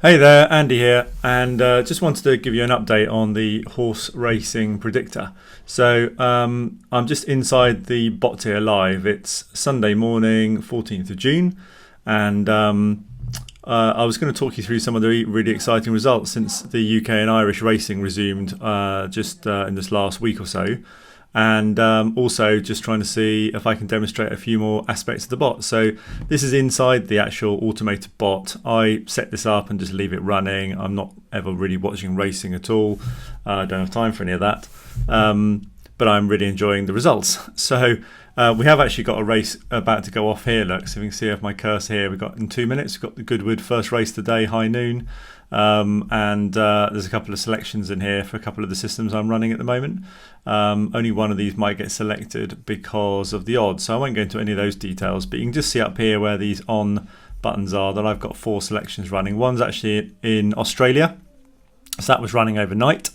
Hey there, Andy here, and just wanted to give you an update on the horse racing predictor. So I'm just inside the bot here live. It's Sunday morning, 14th of June, and I was going to talk you through some of the really exciting results since the UK and Irish racing resumed just in this last week or so. And also just trying to see if I can demonstrate a few more aspects of the bot. So this is inside the actual automated bot. I set this up and just leave it running. I'm not ever really watching racing at all. I don't have time for any of that. But I'm really enjoying the results. So we have actually got a race about to go off here. Look, so you can see if my cursor here, we've got in 2 minutes, we've got the Goodwood first race today, high noon. And there's a couple of selections in here for a couple of the systems I'm running at the moment. Only one of these might get selected because of the odds, so I won't go into any of those details, but you can just see up here where these on buttons are that I've got 4 selections running. One's actually in Australia, so that was running overnight.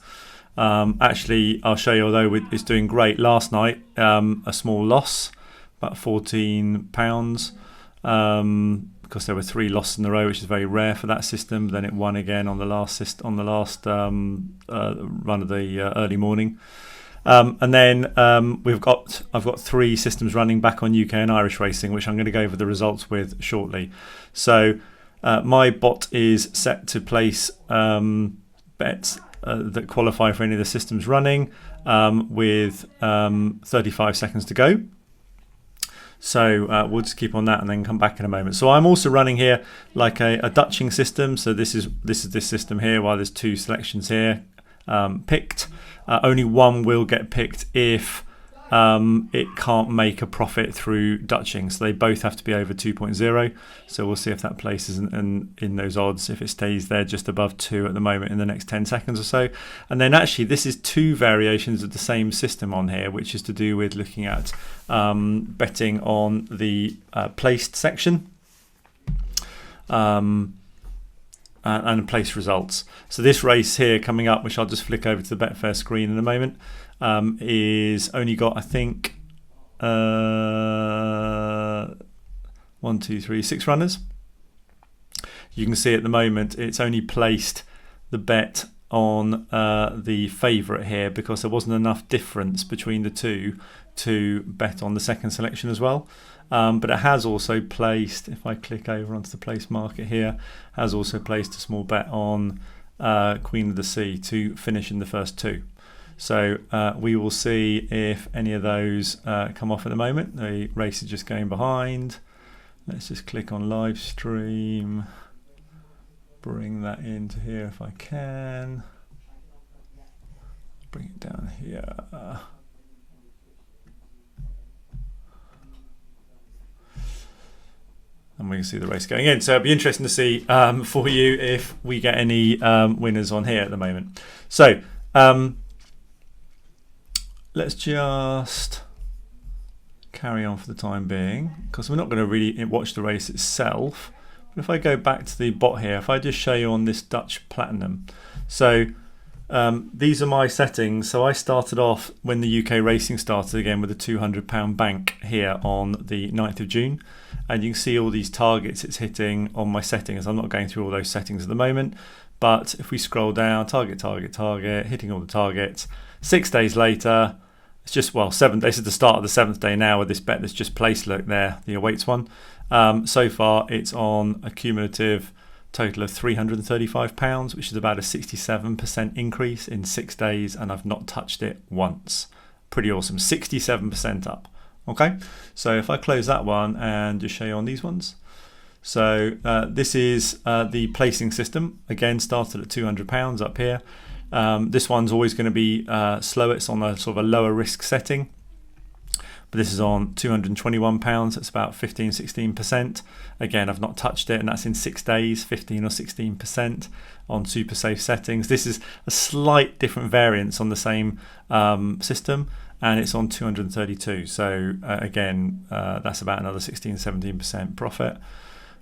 Actually, I'll show you, although it's doing great. Last night, a small loss, about £14. Because there were 3 losses in a row, which is very rare for that system. Then it won again on the last run of the early morning, and then I've got 3 systems running back on UK and Irish racing, which I'm going to go over the results with shortly. So my bot is set to place bets that qualify for any of the systems running with 35 seconds to go. So we'll just keep on that and then come back in a moment. So I'm also running here like a Dutching system. So this is this system here, while there's 2 selections here picked. Only one will get picked if it can't make a profit through Dutching. So they both have to be over 2.0. So we'll see if that places in those odds, if it stays there just above 2 at the moment in the next 10 seconds or so. And then actually this is 2 variations of the same system on here, which is to do with looking at betting on the placed section and place results. So this race here coming up, which I'll just flick over to the Betfair screen in a moment, is only got, I think, 6 runners. You can see at the moment it's only placed the bet on the favourite here because there wasn't enough difference between the 2 to bet on the second selection as well. But it has also placed, if I click over onto the place market here, has also placed a small bet on Queen of the Sea to finish in the first 2. So we will see if any of those come off at the moment. The race is just going behind. Let's just click on live stream, bring that into here if I can, bring it down here. And we can see the race going in. So it'll be interesting to see for you if we get any winners on here at the moment. So let's just carry on for the time being, because we're not going to really watch the race itself. But if I go back to the bot here, if I just show you on this Dutch Platinum. So these are my settings. So I started off when the UK racing started again with a £200 bank here on the 9th of June. And you can see all these targets it's hitting on my settings. I'm not going through all those settings at the moment. But if we scroll down, target, hitting all the targets. 6 days later, it's just, 7 days. This is the start of the 7th day now with this bet that's just placed. Look there, the awaits one. So far, it's on a cumulative total of £335, which is about a 67% increase in 6 days, and I've not touched it once. Pretty awesome, 67% up. Okay, so if I close that one and just show you on these ones. So this is the placing system. Again, started at £200 up here. This one's always going to be slow. It's on a sort of a lower risk setting. But this is on £221. That's about 15-16%. Again, I've not touched it, and that's in 6 days, 15 or 16% on super safe settings. This is a slight different variance on the same system, and it's on 232. So again, that's about another 16-17% profit.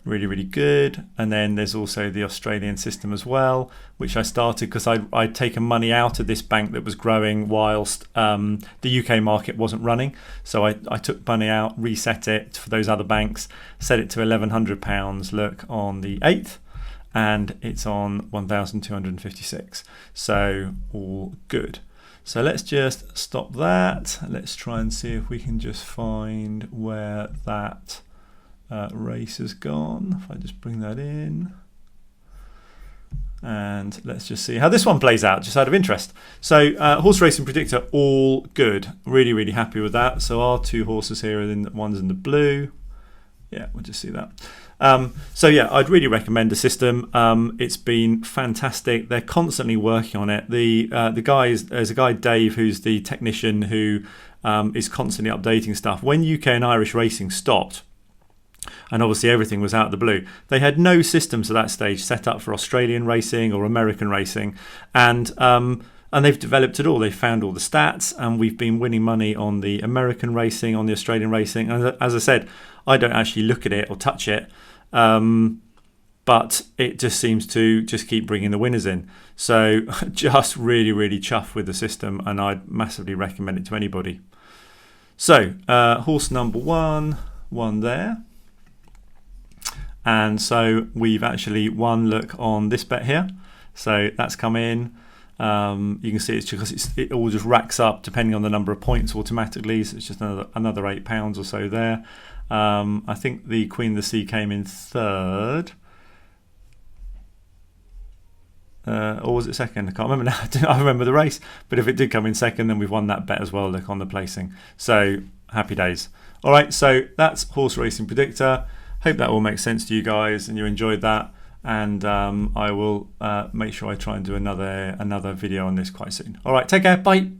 Really, really good. And then there's also the Australian system as well, which I started because I'd taken money out of this bank that was growing whilst the UK market wasn't running. So I took money out, reset it for those other banks, set it to £1,100, look, on the 8th. and it's on 1,256. So all good. So let's just stop that. Let's try and see if we can just find where that race has gone. If I just bring that in. And let's just see how this one plays out, just out of interest. So horse racing predictor, all good. Really, really happy with that. So our two horses here, one's in the blue. Yeah, we'll just see that. So yeah, I'd really recommend the system. It's been fantastic. They're constantly working on it. The guys, there's a guy, Dave, who's the technician who is constantly updating stuff. When UK and Irish racing stopped, and obviously everything was out of the blue, they had no systems at that stage set up for Australian racing or American racing, and they've developed it all. They found all the stats, and we've been winning money on the American racing, on the Australian racing. And as I said, I don't actually look at it or touch it, but it just seems to just keep bringing the winners in. So just really, really chuffed with the system, and I'd massively recommend it to anybody. So horse number one there. And so we've actually won, look, on this bet here. So that's come in. You can see it's because it all just racks up depending on the number of points automatically. So it's just another £8 or so there. I think the Queen of the Sea came in third. Or was it second? I can't remember now. I remember the race. But if it did come in second, then we've won that bet as well, look, on the placing. So happy days. All right, so that's Horse Racing Predictor. Hope that all makes sense to you guys and you enjoyed that. And I will make sure I try and do another video on this quite soon. All right, take care. Bye.